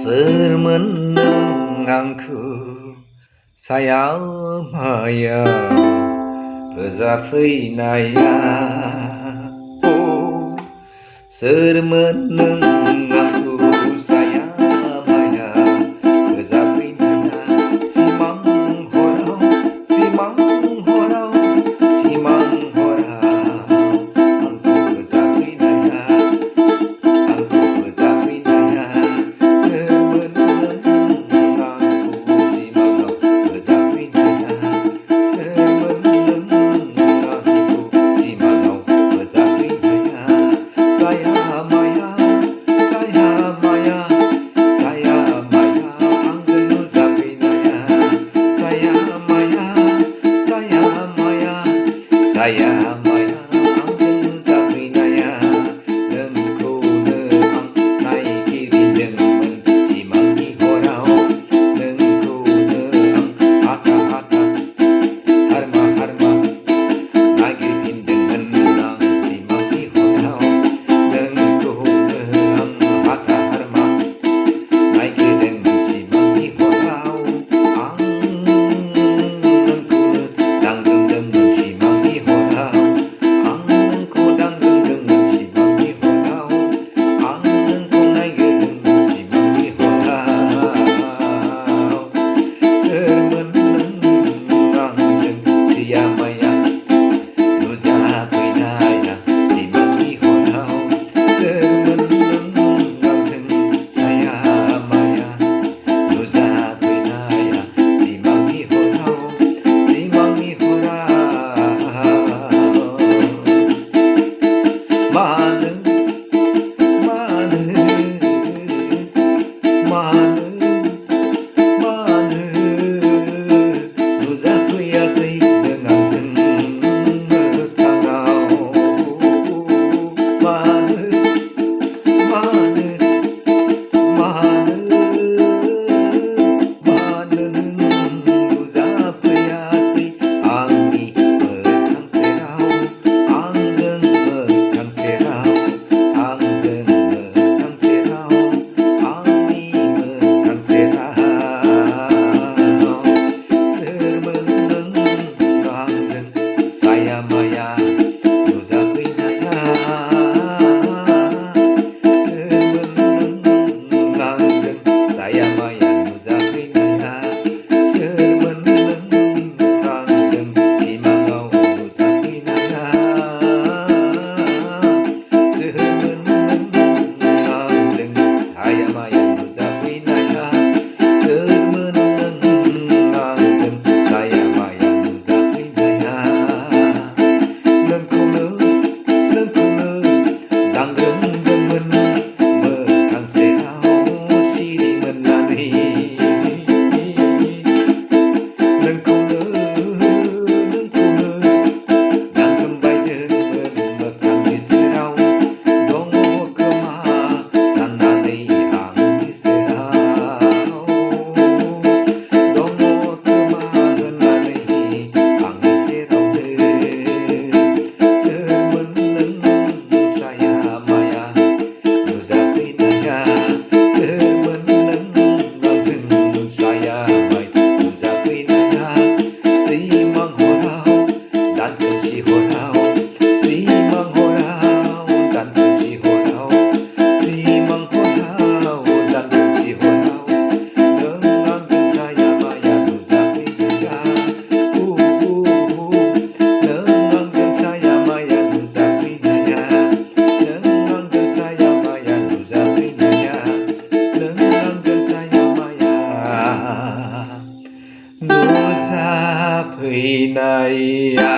सोर मोनदों आंखौ साया माया फोजाफैनाया सोर मोनदों आंखौ साया माया फोजाफैनाया सिमां हराव सिमां हराव सिमां हराव आंखौ फोजाफैनाया आंखौ फोजाफैनाया सोर मोनदों आंखौ सिमाङाव फोजाफैनाया सोर मोनदों आंखौ सिमाङाव फोजाफैनाया साया माया साया माया साया माया आंजों नुजाफैनाया साया माया साया माया साया माया आंजों नुजाफैनाया नोंखौनो आं नायगिरिदोंमोन सिमांनि हराव नोंखौनो आं हाथा हाथा हारमा हारमा नागिरफिनदोंमोन आं सिमांनि हराव नोंखौनो आं हाथा हारमा नागिरदोंमोन सिमांनि हराव आं नोंखौनो दांदोंमोन सिमांनि हराव आं नोंखौ दांदोंमोन सिमांनि हराव आं नोंखौ नागिरदोंमोन सिमांनि हराव सोर मोनदों आंजों सिया माया नुजाफैनाया सिमांनि हराव सोर मोनदों आंजों साया माया नुजाफैनाया सिमांनि हराव सिमांनि हराव मानो मानो मानो मानो नुजाफैयासै नों आंजों मोगथाङाव मानो मानो मानो मानो नों नुजाफैयासै आंनि मोगथां सेराव आंजों मोगथां सेराव आंजों मोगथां सेराव आंनि मोगथां सेराव सोर मोनदों आंजों साया माया नुजाफैनाया सोर मोनदों आंजों साया माया नुजाफैनाया सोर मोनदों आंजों सिमाङाव नुजाफैनाया सोर मोनदों आंजों साया माया नुजाफैनाया सोर मोनदों आंजों साया माया नुजाफैनाया नोंखौनो नोंखौनो दांदोंमोन मोगथां सेराव सिरि मोननानै नोंखौनो नोंखौनो दांग्रोमबायदोंमोन मोगथांनि सेराव दङ खोमा साननानै आंनि सेराव दङ खोमा होननानै आंनि सेरावनो सोर मोनदों साया माया नुजाफैनाया सोर मोनदों आंजों साया माया नुजाफैनाया सिमां हराव दानखोमसि हराव सिमां हराव दानखोमसि हराव सिमां हराव दानखोमसि हराव नों आंजों साया माया नुजाफैनाया नों आंजों साया माया नुजाफैनाया नों आंजों साया माया नुजाफैनाया नों आंजों साया माया नुजाफैनाया